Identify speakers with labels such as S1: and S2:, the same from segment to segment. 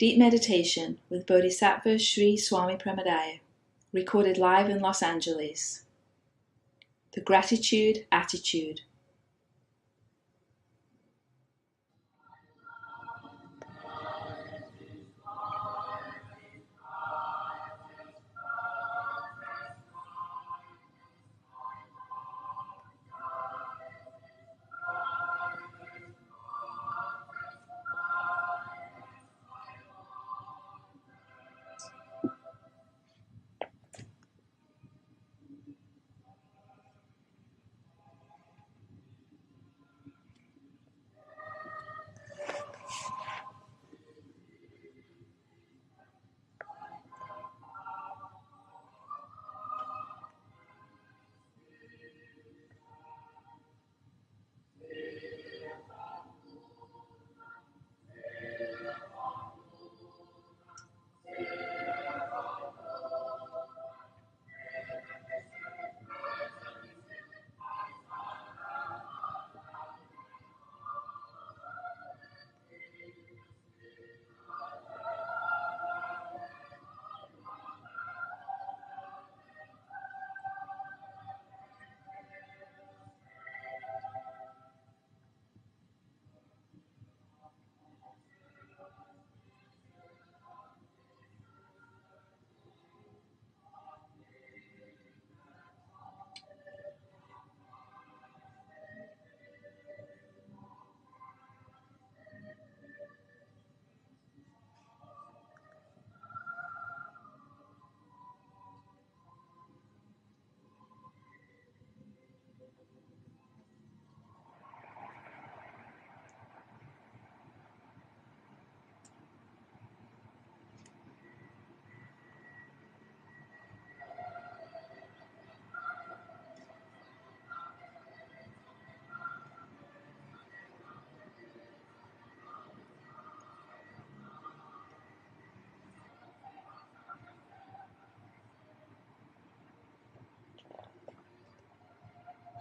S1: Deep Meditation with Bodhisattva Sri Swami Premodaya, recorded live in Los Angeles. The Gratitude Attitude.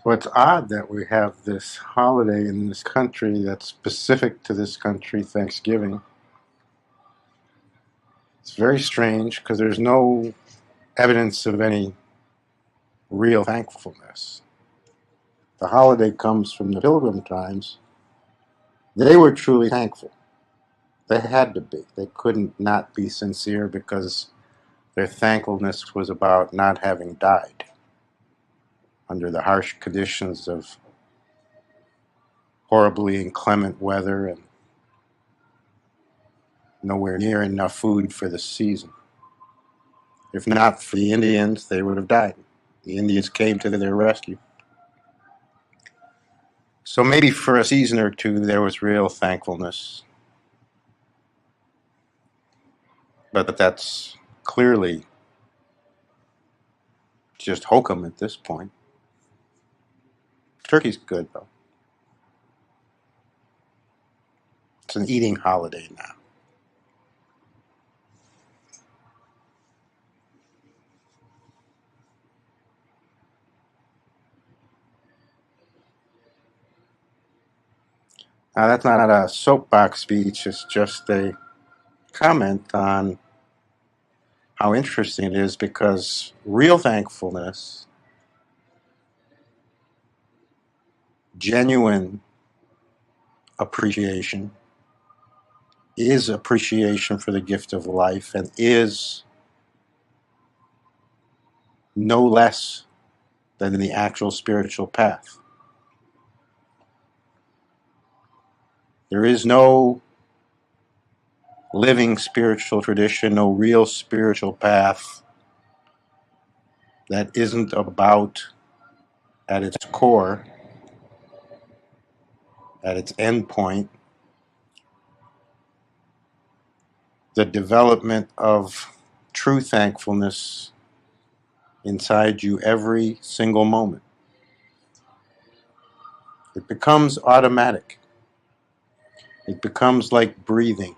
S2: So it's odd that we have this holiday in this country that's specific to this country, Thanksgiving. It's very strange because there's no evidence of any real thankfulness. The holiday comes from the Pilgrim times. They were truly thankful. They had to be. They couldn't not be sincere because their thankfulness was about not having died under the harsh conditions of horribly inclement weather and nowhere near enough food for the season. If not for the Indians, they would have died. The Indians came to their rescue. So maybe for a season or two there was real thankfulness. But that's clearly just hokum at this point. Turkey's good, though. It's an eating holiday now. Now, that's not a soapbox speech. It's just a comment on how interesting it is because real thankfulness, genuine appreciation, is appreciation for the gift of life and is no less than the actual spiritual path. There is no living spiritual tradition, no real spiritual path that isn't about, at its core, at its end point, the development of true thankfulness inside you every single moment. It becomes automatic. It becomes like breathing.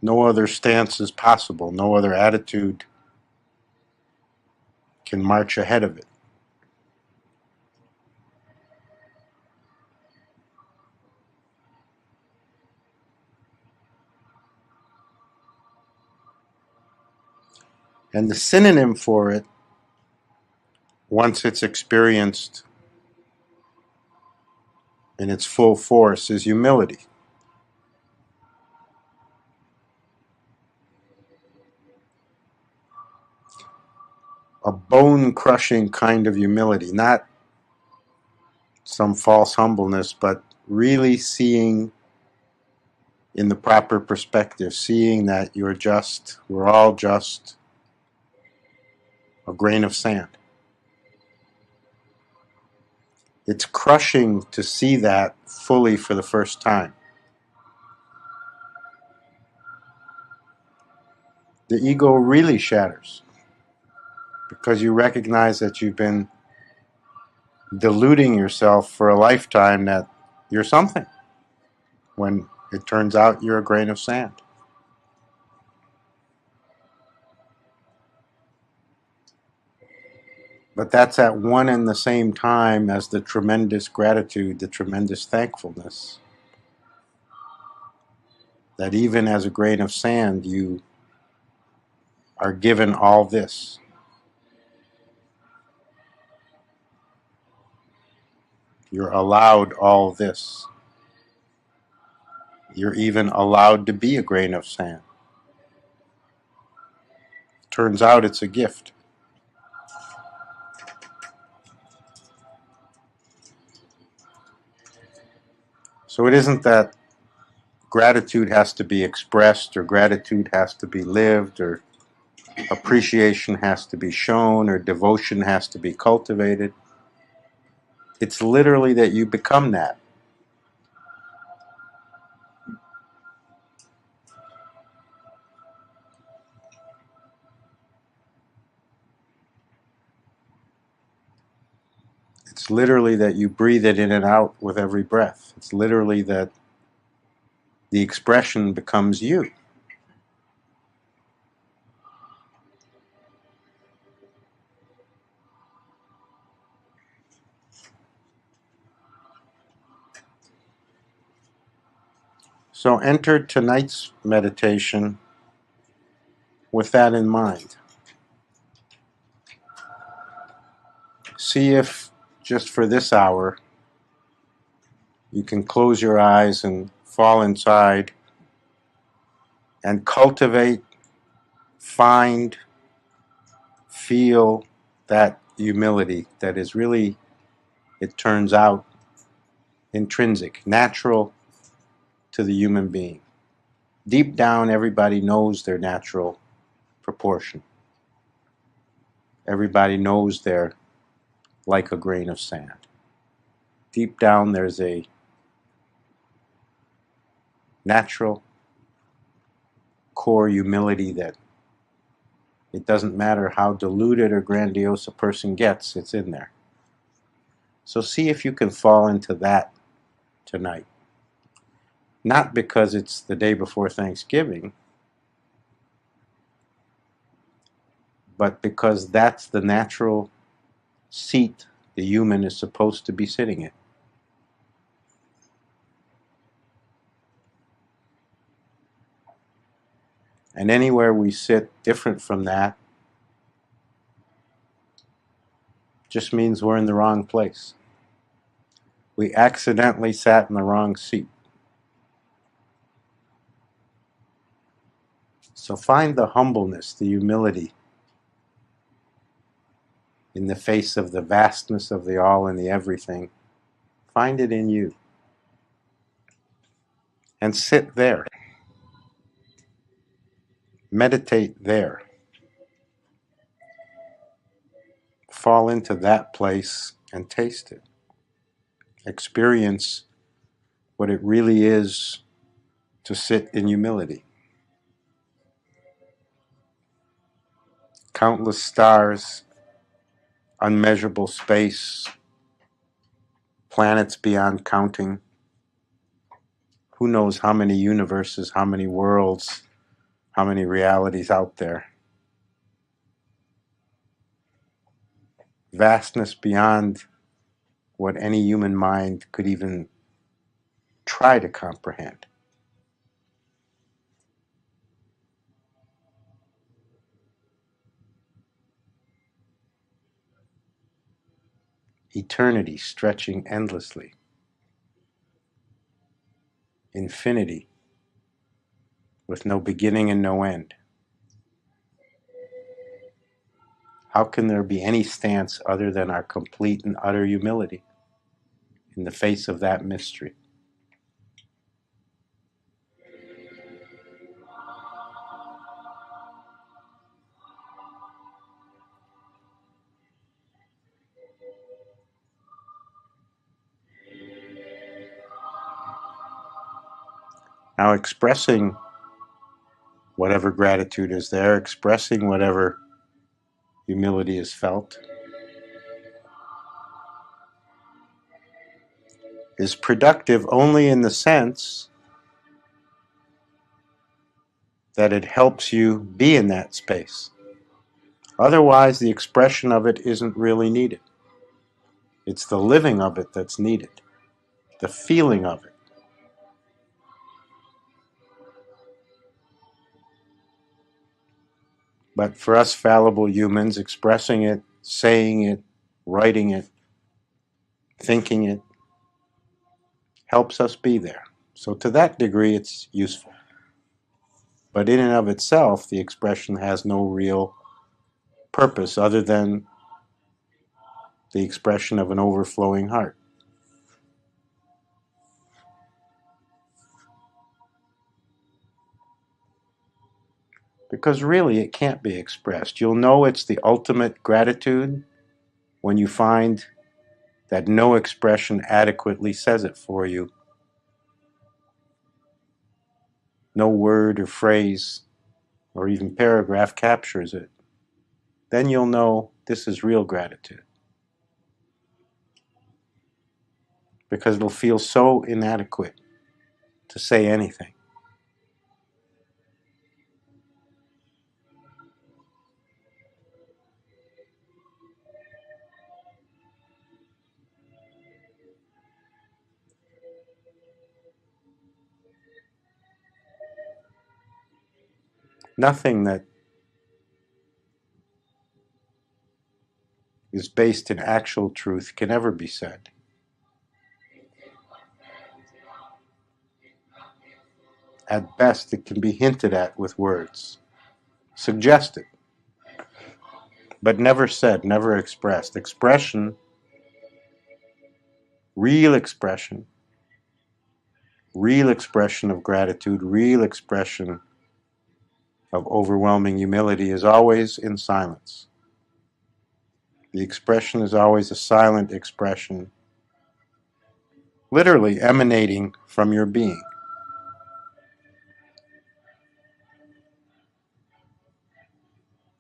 S2: No other stance is possible. No other attitude can march ahead of it. And the synonym for it, once it's experienced in its full force, is humility. A bone-crushing kind of humility, not some false humbleness, but really seeing in the proper perspective, seeing that we're all just a grain of sand. It's crushing to see that fully for the first time. The ego really shatters because you recognize that you've been deluding yourself for a lifetime that you're something, when it turns out you're a grain of sand. But that's at one and the same time as the tremendous gratitude, the tremendous thankfulness, that even as a grain of sand, you are given all this. You're allowed all this. You're even allowed to be a grain of sand. Turns out it's a gift. So it isn't that gratitude has to be expressed, or gratitude has to be lived, or appreciation has to be shown, or devotion has to be cultivated. It's literally that you become that. It's literally that you breathe it in and out with every breath. It's literally that the expression becomes you. So enter tonight's meditation with that in mind. See if, just for this hour, you can close your eyes and fall inside and cultivate, find, feel that humility that is really, it turns out, intrinsic, natural to the human being. Deep down, everybody knows their natural proportion. Everybody knows they're like a grain of sand. Deep down, there's a natural core humility that it doesn't matter how deluded or grandiose a person gets, it's in there. So see if you can fall into that tonight. Not because it's the day before Thanksgiving, but because that's the natural seat the human is supposed to be sitting in. And anywhere we sit different from that just means we're in the wrong place. We accidentally sat in the wrong seat. So find the humbleness, the humility in the face of the vastness of the all and the everything. Find it in you. And sit there. Meditate there. Fall into that place and taste it. Experience what it really is to sit in humility. Countless stars, unmeasurable space, planets beyond counting. Who knows how many universes, how many worlds, how many realities out there. Vastness beyond what any human mind could even try to comprehend. eternity stretching endlessly, infinity with no beginning and no end. How can there be any stance other than our complete and utter humility in the face of that mystery? Now, expressing whatever gratitude is there, expressing whatever humility is felt, is productive only in the sense that it helps you be in that space. Otherwise, the expression of it isn't really needed. It's the living of it that's needed, the feeling of it. But for us fallible humans, expressing it, saying it, writing it, thinking it, helps us be there. So to that degree, it's useful. But in and of itself, the expression has no real purpose other than the expression of an overflowing heart. Because really, it can't be expressed. You'll know it's the ultimate gratitude when you find that no expression adequately says it for you. No word or phrase or even paragraph captures it. Then you'll know this is real gratitude. Because it'll feel so inadequate to say anything. Nothing that is based in actual truth can ever be said. At best, it can be hinted at with words, suggested, but never said, never expressed. Expression, real expression of gratitude, real expression of overwhelming humility is always in silence. The expression is always a silent expression, literally emanating from your being.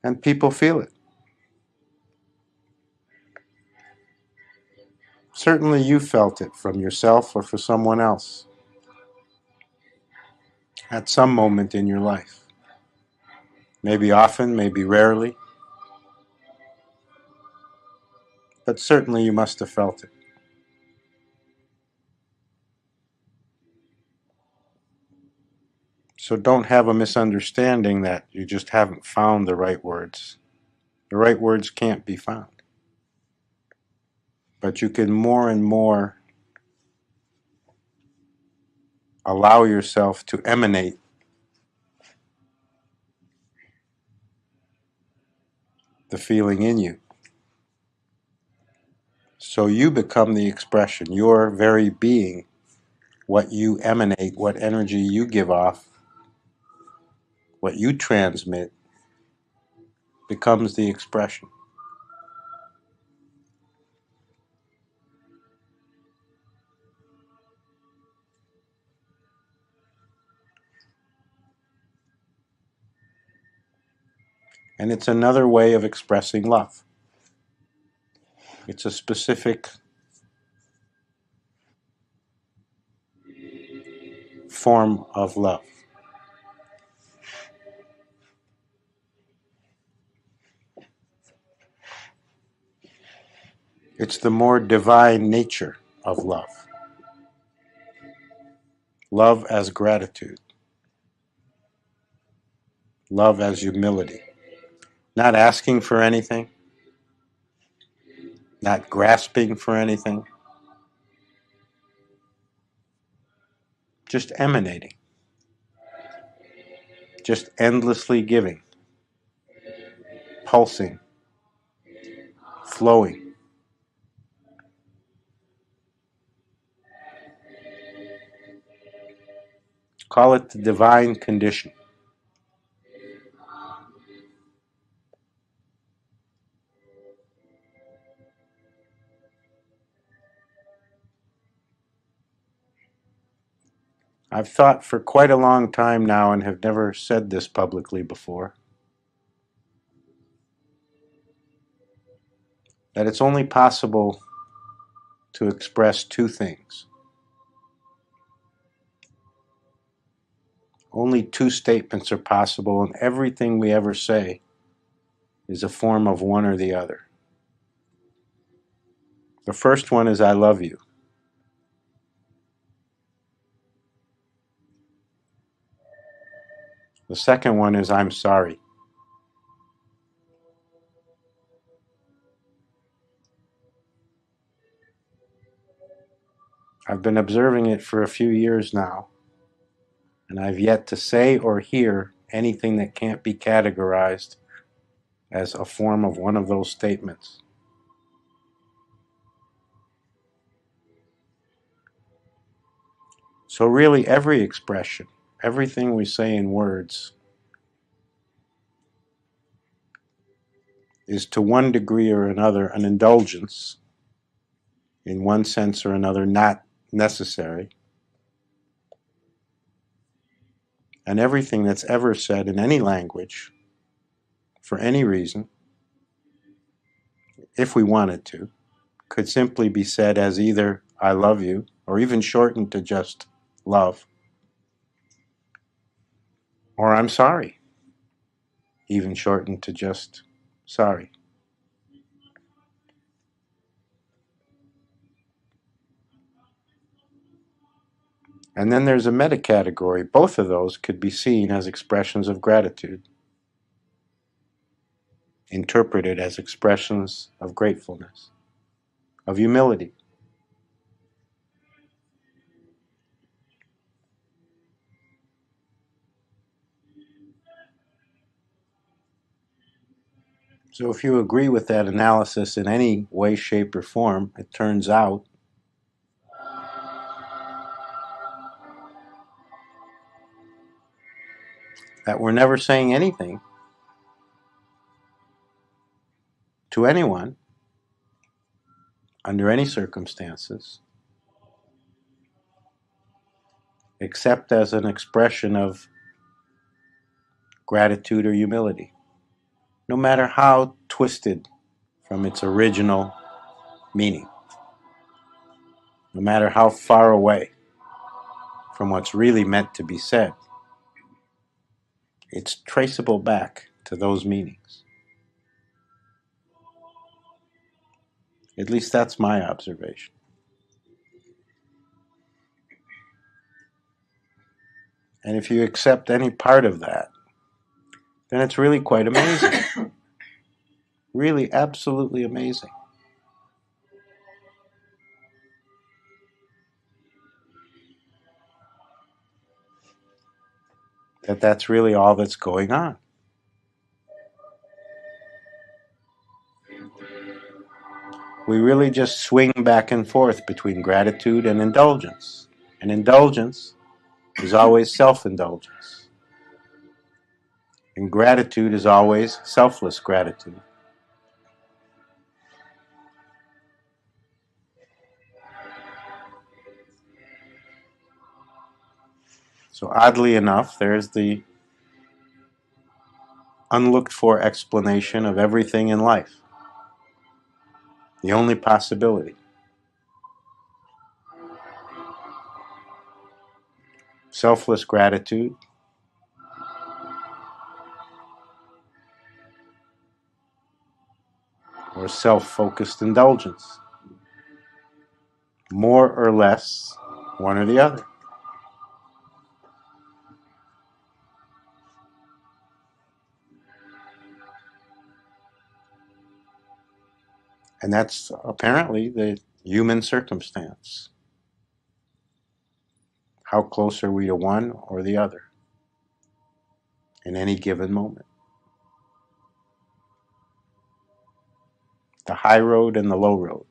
S2: And people feel it. Certainly you felt it from yourself or for someone else at some moment in your life. Maybe often, maybe rarely, but certainly you must have felt it. So don't have a misunderstanding that you just haven't found the right words. The right words can't be found. But you can more and more allow yourself to emanate the feeling in you. So you become the expression, your very being, what you emanate, what energy you give off, what you transmit, becomes the expression. And it's another way of expressing love. It's a specific form of love. It's the more divine nature of love. Love as gratitude. Love as humility. Not asking for anything. not grasping for anything, just emanating, just endlessly giving, pulsing, flowing. Call it the divine condition. I've thought for quite a long time now, and have never said this publicly before, that it's only possible to express two things. Only two statements are possible, and everything we ever say is a form of one or the other. The first one is I love you. The second one is I'm sorry. I've been observing it for a few years now, and I've yet to say or hear anything that can't be categorized as a form of one of those statements. So really every expression, everything we say in words, is to one degree or another an indulgence, in one sense or another not necessary. And everything that's ever said in any language, for any reason, if we wanted to, could simply be said as either I love you, or even shortened to just love, or I'm sorry, even shortened to just sorry. And then there's a meta-category. Both of those could be seen as expressions of gratitude, interpreted as expressions of gratefulness, of humility. So if you agree with that analysis in any way, shape, or form, it turns out that we're never saying anything to anyone under any circumstances except as an expression of gratitude or humility, no matter how twisted from its original meaning, no matter how far away from what's really meant to be said. It's traceable back to those meanings. At least that's my observation. And if you accept any part of that, then it's really quite amazing. Really, absolutely amazing. That that's really all that's going on. We really just swing back and forth between gratitude and indulgence. And indulgence is always self-indulgence. And gratitude is always selfless gratitude. So oddly enough, there's the unlooked for explanation of everything in life. The only possibility. Selfless gratitude or self-focused indulgence. More or less, one or the other. And that's apparently the human circumstance. How close are we to one or the other in any given moment? The high road and the low road.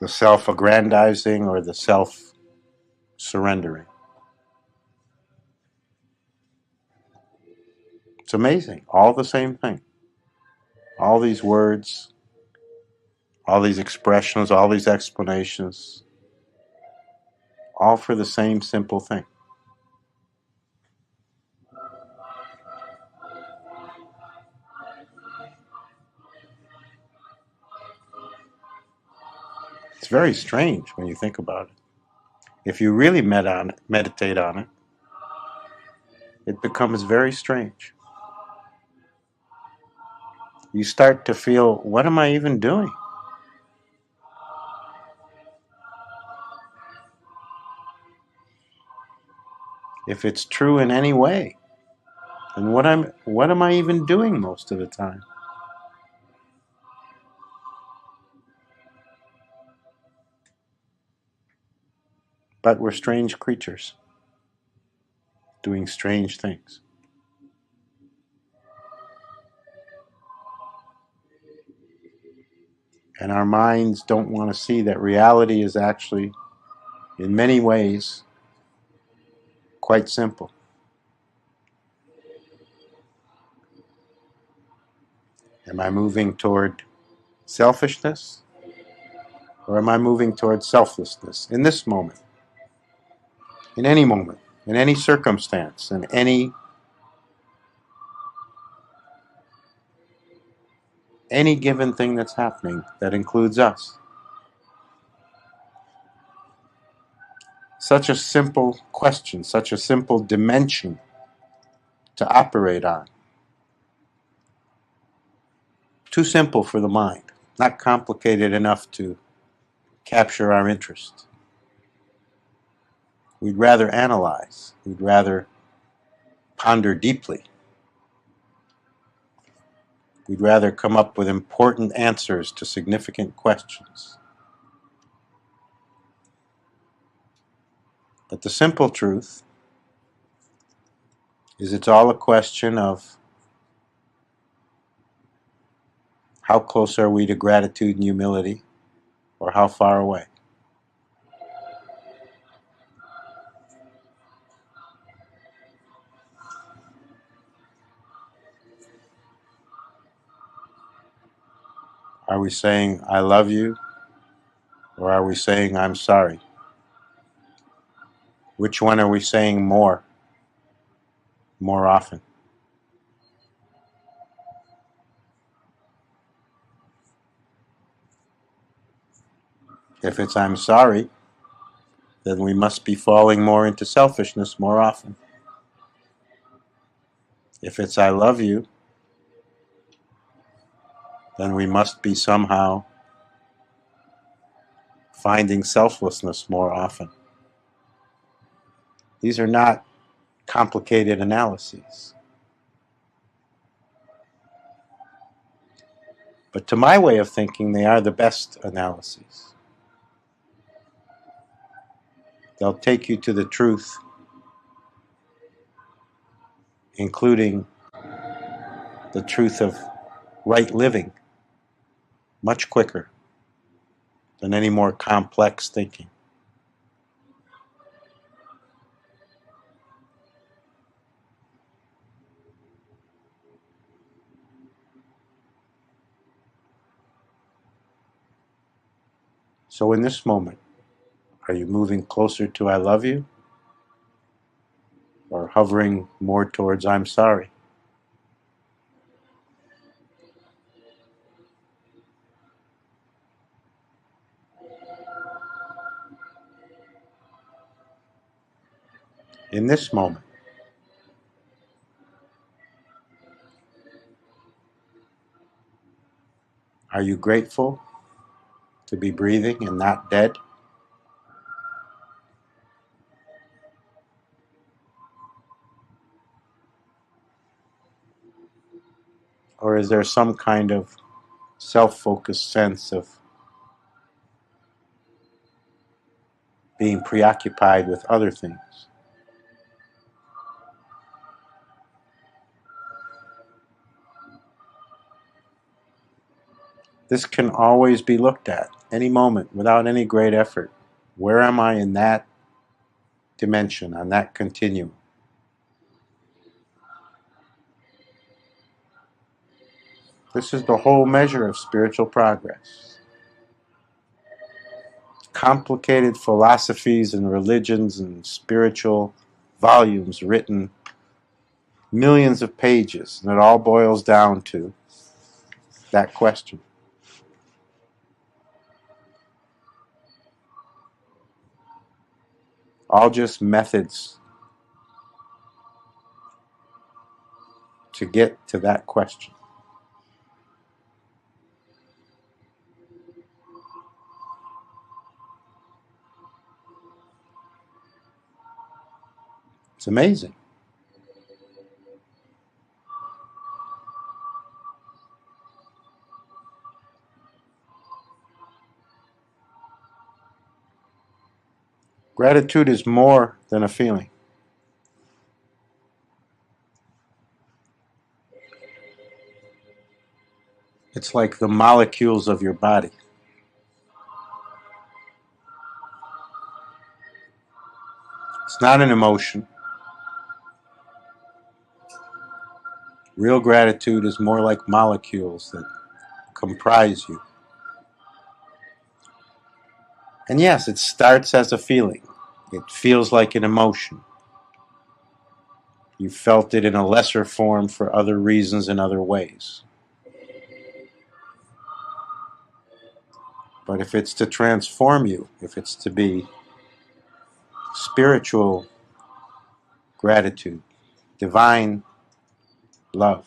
S2: The self-aggrandizing or the self-surrendering. It's amazing. All the same thing. All these words, all these expressions, all these explanations, all for the same simple thing. It's very strange when you think about it. If you really meditate on it, it becomes very strange. You start to feel, what am I even doing? If it's true in any way, then what am I even doing most of the time? But we're strange creatures, doing strange things. And our minds don't want to see that reality is actually, in many ways, quite simple. Am I moving toward selfishness? Or am I moving toward selflessness in this moment? In any moment, in any circumstance, in any given thing that's happening that includes us. Such a simple question, such a simple dimension to operate on. Too simple for the mind, not complicated enough to capture our interest. We'd rather analyze, we'd rather ponder deeply. We'd rather come up with important answers to significant questions. But the simple truth is it's all a question of how close are we to gratitude and humility, or how far away? Are we saying, I love you, or are we saying, I'm sorry? Which one are we saying more often? If it's I'm sorry, then we must be falling more into selfishness more often. If it's I love you, then we must be somehow finding selflessness more often. These are not complicated analyses. But to my way of thinking, they are the best analyses. They'll take you to the truth, including the truth of right living, much quicker than any more complex thinking. So in this moment, are you moving closer to I love you, or hovering more towards I'm sorry? In this moment, are you grateful to be breathing and not dead? or is there some kind of self-focused sense of being preoccupied with other things? This can always be looked at, any moment, without any great effort. Where am I in that dimension, on that continuum? This is the whole measure of spiritual progress. Complicated philosophies and religions and spiritual volumes written, millions of pages, and it all boils down to that question. All just methods to get to that question. It's amazing. Gratitude is more than a feeling. It's like the molecules of your body. It's not an emotion. Real gratitude is more like molecules that comprise you. And yes, it starts as a feeling. It feels like an emotion. You felt it in a lesser form for other reasons in other ways. But if it's to transform you, if it's to be spiritual gratitude, divine love,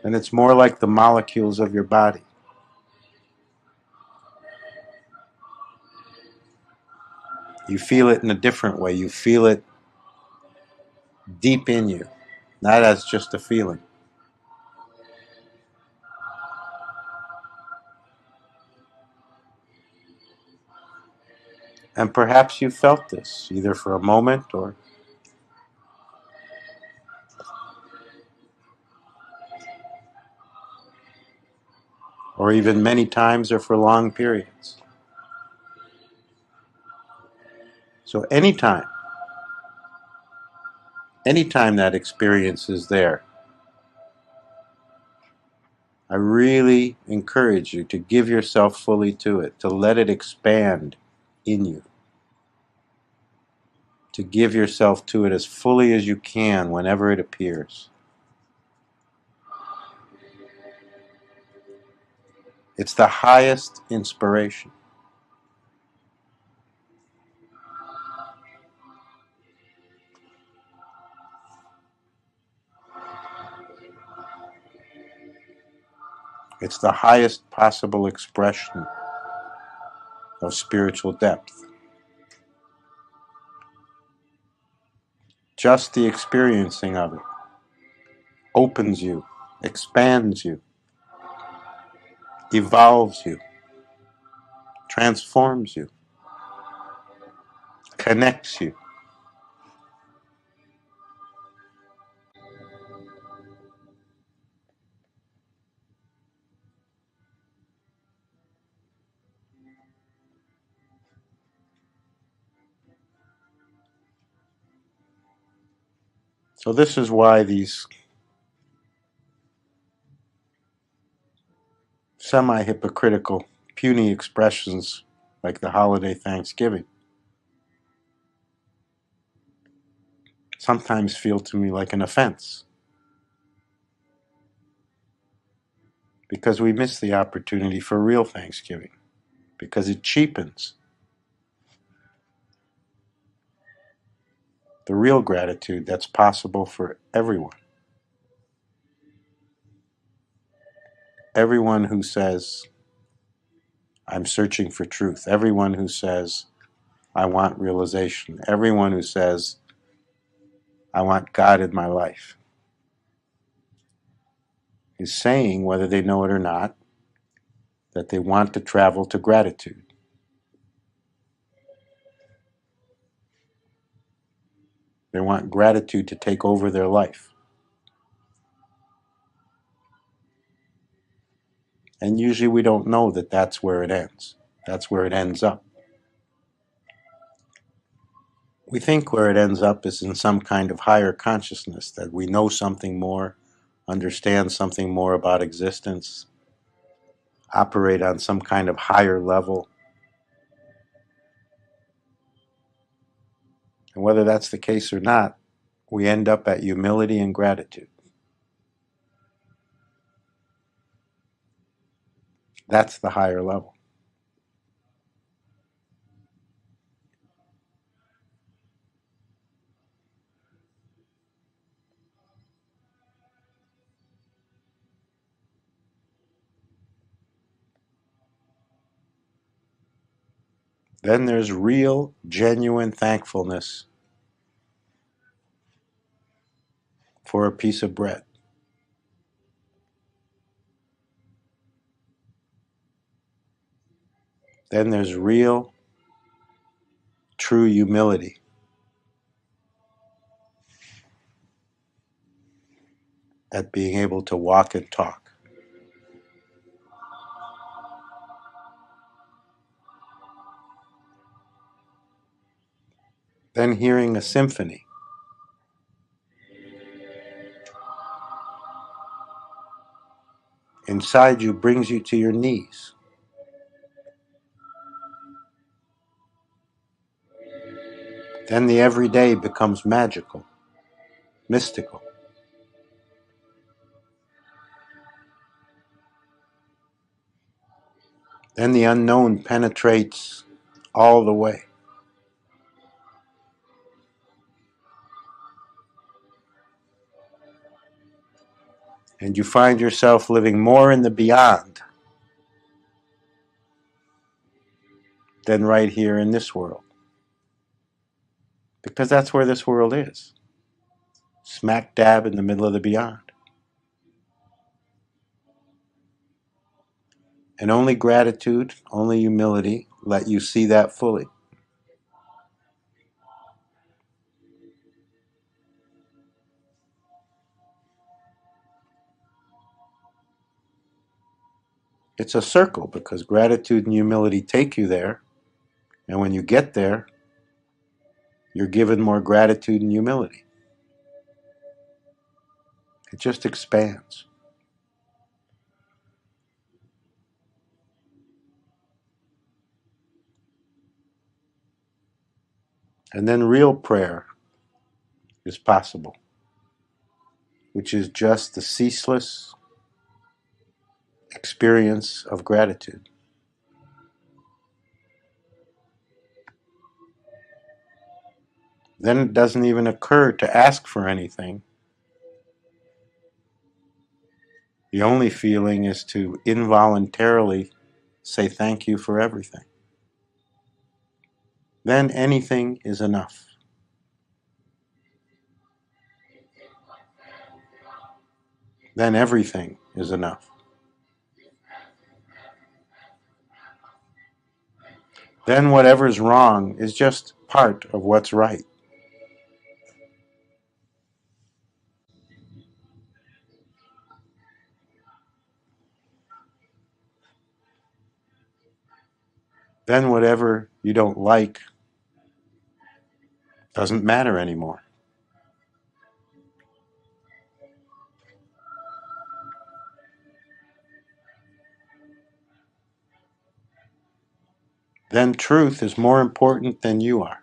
S2: then it's more like the molecules of your body. You feel it in a different way. You feel it deep in you, not as just a feeling. And perhaps you felt this, either for a moment or even many times or for long periods. So anytime that experience is there, I really encourage you to give yourself fully to it, to let it expand in you, to give yourself to it as fully as you can whenever it appears. It's the highest inspiration. It's the highest possible expression of spiritual depth. Just the experiencing of it opens you, expands you, evolves you, transforms you, connects you. So this is why these semi-hypocritical, puny expressions like the holiday Thanksgiving sometimes feel to me like an offense, because we miss the opportunity for real Thanksgiving, because it cheapens the real gratitude that's possible for everyone. Everyone who says, I'm searching for truth. Everyone who says, I want realization. Everyone who says, I want God in my life. is saying, whether they know it or not, that they want to travel to gratitude. They want gratitude to take over their life. And usually we don't know that that's where it ends. That's where it ends up. We think where it ends up is in some kind of higher consciousness, that we know something more, understand something more about existence, operate on some kind of higher level. And whether that's the case or not, we end up at humility and gratitude. That's the higher level. Then there's real, genuine thankfulness for a piece of bread. Then there's real, true humility at being able to walk and talk. Then hearing a symphony inside you brings you to your knees. Then the everyday becomes magical, mystical. Then the unknown penetrates all the way. And you find yourself living more in the beyond than right here in this world. Because that's where this world is. Smack dab in the middle of the beyond. And only gratitude, only humility let you see that fully. It's a circle because gratitude and humility take you there. And when you get there, you're given more gratitude and humility. It just expands. And then real prayer is possible, which is just the ceaseless experience of gratitude. Then it doesn't even occur to ask for anything. The only feeling is to involuntarily say thank you for everything. Then anything is enough. Then everything is enough. Then whatever's wrong is just part of what's right. Then whatever you don't like doesn't matter anymore. Then truth is more important than you are.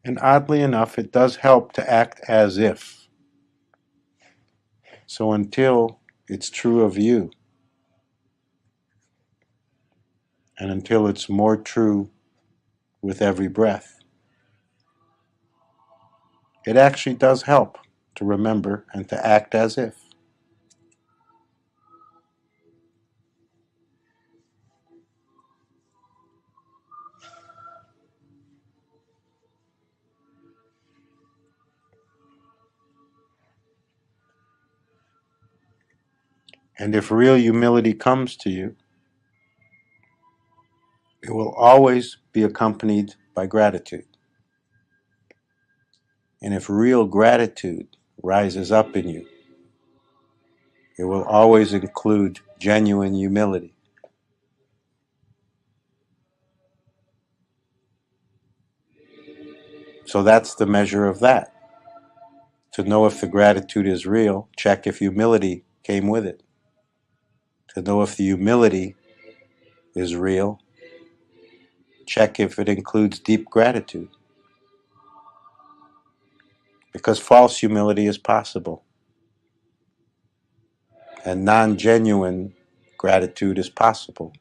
S2: And oddly enough, it does help to act as if. So until it's true of you, and until it's more true with every breath, it actually does help to remember and to act as if. And if real humility comes to you, it will always be accompanied by gratitude. And if real gratitude rises up in you, it will always include genuine humility. So that's the measure of that. To know if the gratitude is real, check if humility came with it. To know if the humility is real, check if it includes deep gratitude. Because false humility is possible, and non-genuine gratitude is possible.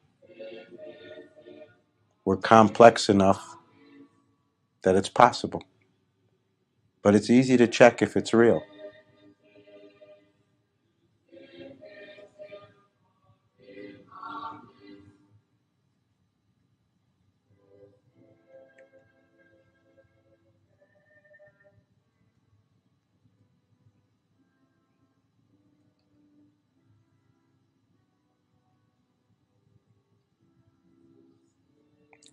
S2: We're complex enough that it's possible. But it's easy to check if it's real.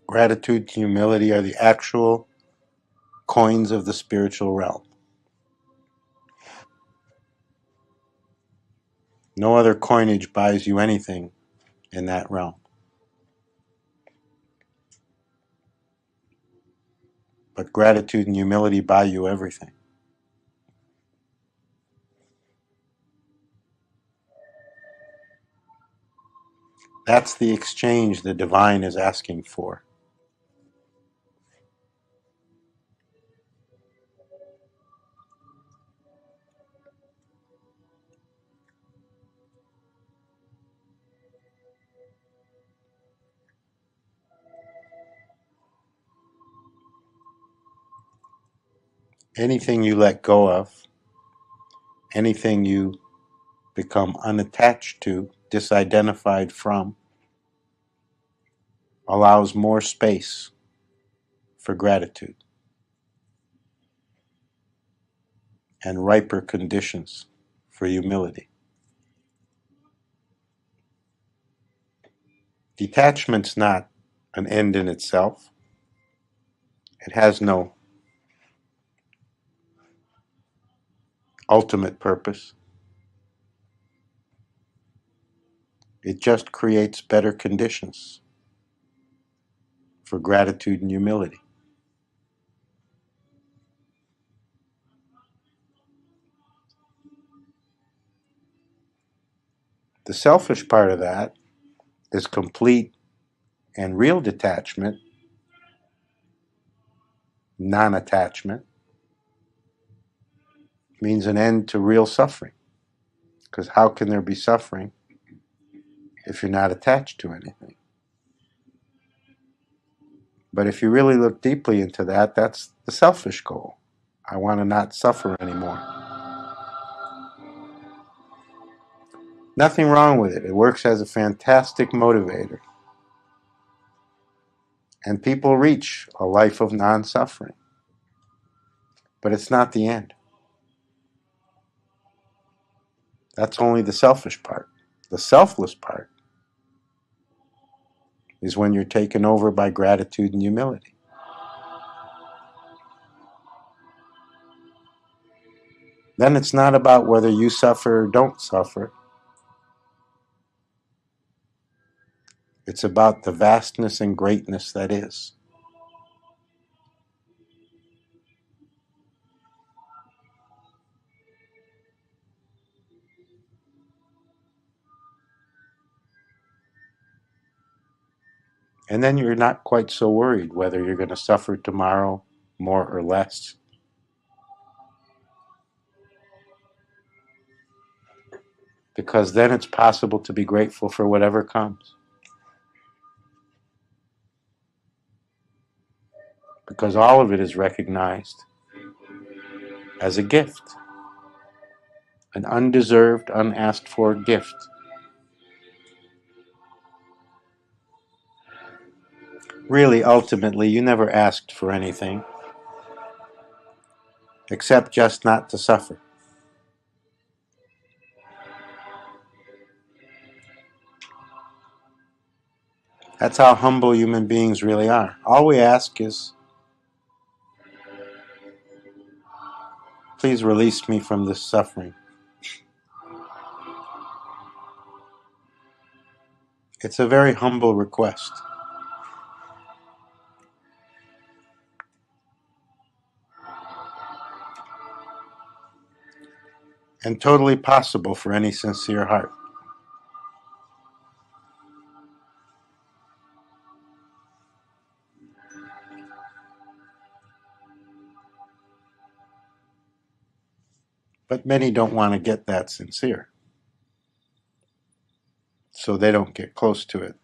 S2: Gratitude and humility are the actual coins of the spiritual realm. No other coinage buys you anything in that realm. But gratitude and humility buy you everything. That's the exchange the divine is asking for. Anything you let go of, anything you become unattached to, disidentified from, allows more space for gratitude and riper conditions for humility. Detachment's not an end in itself. It has no ultimate purpose. It just creates better conditions for gratitude and humility. The selfish part of that is complete and real detachment, non-attachment, means an end to real suffering. Because how can there be suffering if you're not attached to anything? But if you really look deeply into that, that's the selfish goal. I want to not suffer anymore. Nothing wrong with it. It works as a fantastic motivator. And people reach a life of non-suffering. But it's not the end. That's only the selfish part. The selfless part is when you're taken over by gratitude and humility. Then it's not about whether you suffer or don't suffer. It's about the vastness and greatness that is. And then you're not quite so worried whether you're going to suffer tomorrow more or less. because then it's possible to be grateful for whatever comes. Because all of it is recognized as a gift, an undeserved, unasked for gift. Really, ultimately, you never asked for anything except just not to suffer. That's how humble human beings really are. All we ask is, please release me from this suffering. It's a very humble request. And totally possible for any sincere heart. But many don't want to get that sincere, so they don't get close to it.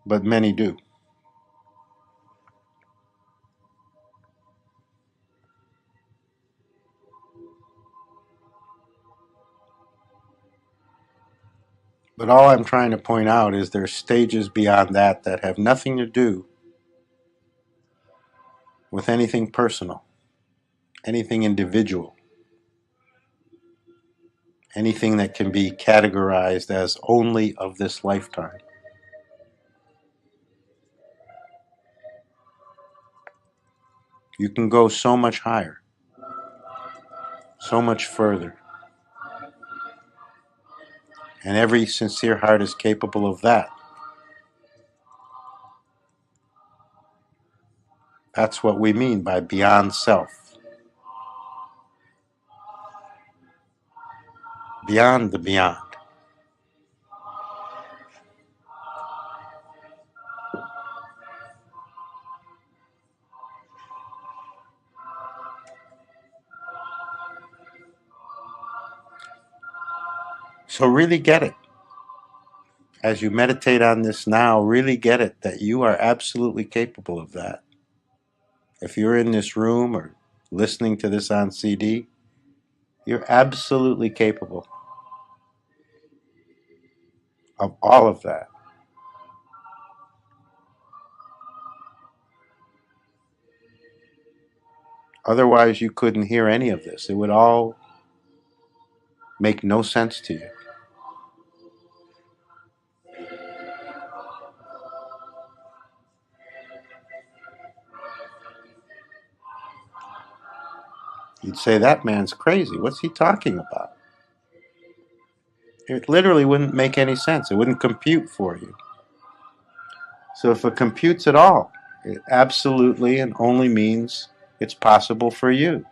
S2: But many do. But all I'm trying to point out is there's stages beyond that that have nothing to do with anything personal, anything individual, anything that can be categorized as only of this lifetime. You can go so much higher, so much further. And every sincere heart is capable of that. That's what we mean by beyond self. Beyond the beyond. So really get it. As you meditate on this now, really get it that you are absolutely capable of that. If you're in this room or listening to this on CD, you're absolutely capable of all of that. Otherwise, you couldn't hear any of this. It would all make no sense to you. You'd say, that man's crazy. What's he talking about? It literally wouldn't make any sense. It wouldn't compute for you. So if it computes at all, it absolutely and only means it's possible for you.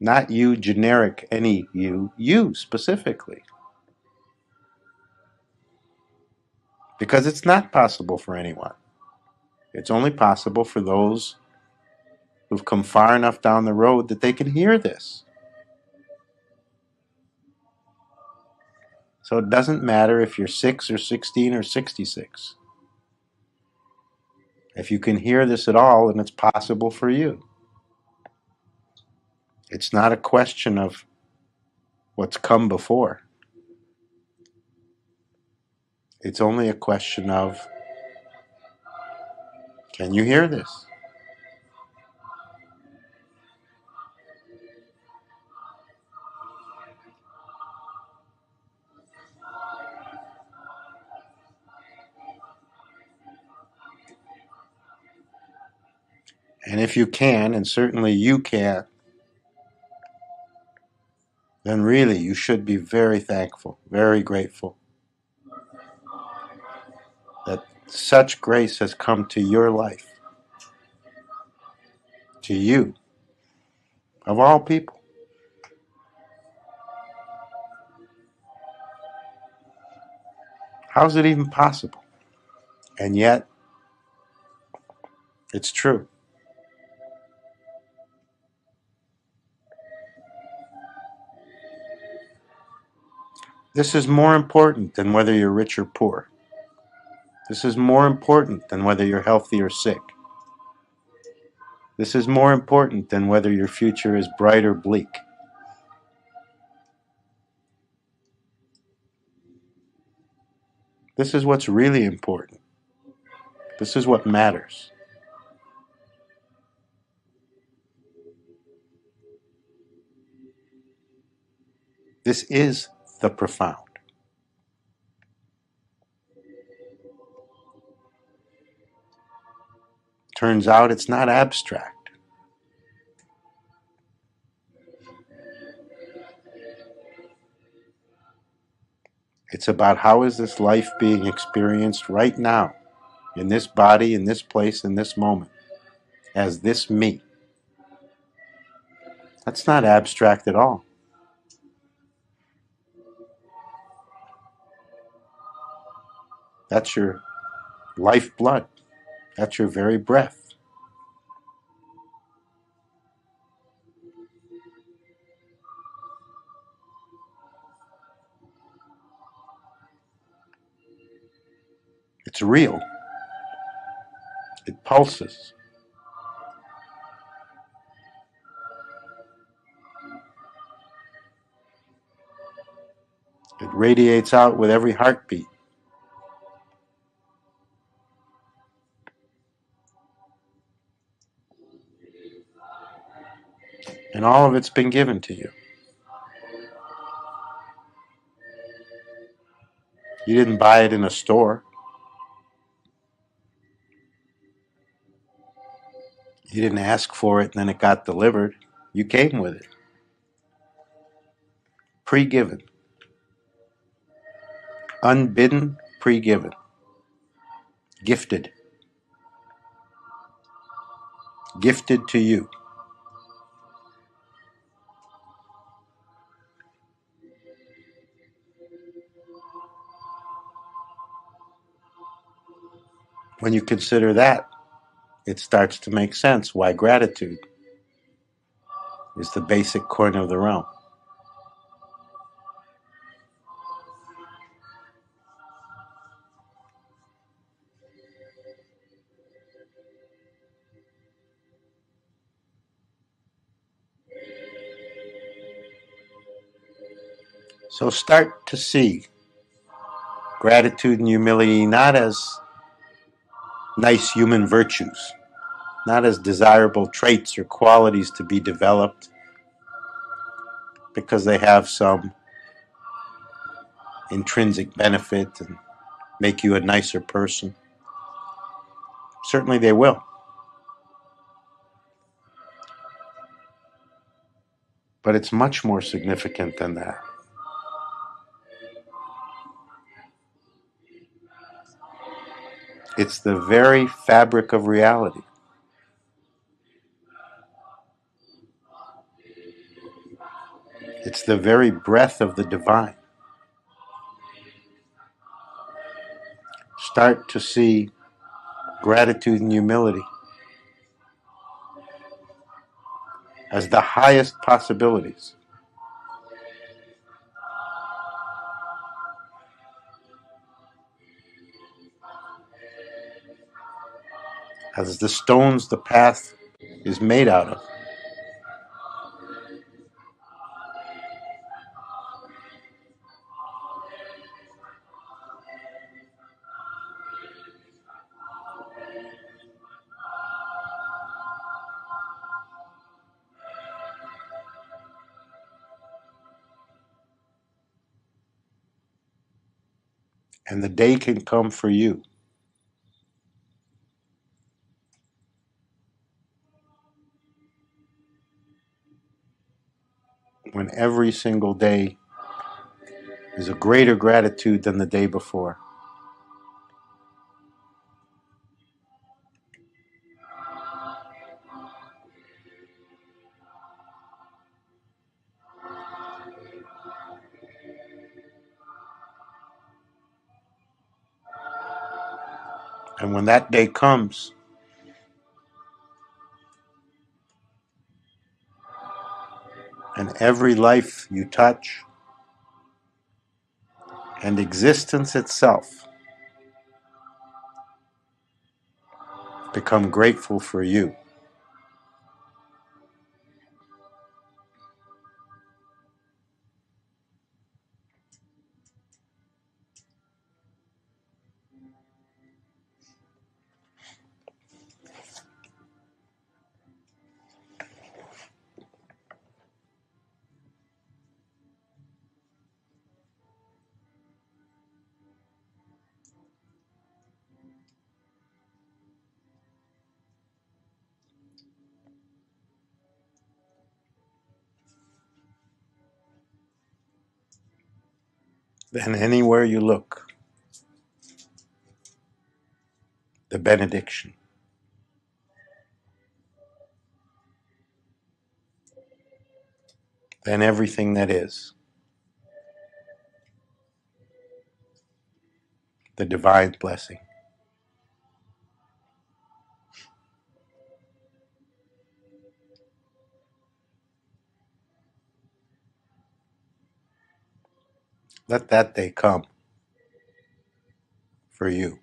S2: Not you generic, any you specifically. Because it's not possible for anyone. It's only possible for those who've come far enough down the road that they can hear this. So it doesn't matter if you're 6 or 16 or 66. If you can hear this at all, then it's possible for you. It's not a question of what's come before. It's only a question of, can you hear this? And if you can, and certainly you can, then really you should be very thankful, very grateful that such grace has come to your life, to you, of all people. How is it even possible? And yet, it's true. This is more important than whether you're rich or poor. This is more important than whether you're healthy or sick. This is more important than whether your future is bright or bleak. This is what's really important. This is what matters. This is the profound. Turns out it's not abstract. It's about how is this life being experienced right now, in this body, in this place, in this moment, as this me. That's not abstract at all. That's your lifeblood. That's your very breath. It's real. It pulses. It radiates out with every heartbeat. And all of it's been given to you. You didn't buy it in a store. You didn't ask for it and then it got delivered. You came with it. Pre-given. Unbidden, pre-given. Gifted. Gifted to you. When you consider that, it starts to make sense why gratitude is the basic coin of the realm. So start to see gratitude and humility not as nice human virtues, not as desirable traits or qualities to be developed because they have some intrinsic benefit and make you a nicer person. Certainly they will. But it's much more significant than that. It's the very fabric of reality. It's the very breath of the divine. Start to see gratitude and humility as the highest possibilities. As the stones the path is made out of. And the day can come for you when every single day is a greater gratitude than the day before. And when that day comes, and every life you touch and existence itself become grateful for you. Then anywhere you look, the benediction. Then everything that is, the divine blessing. Let that day come for you.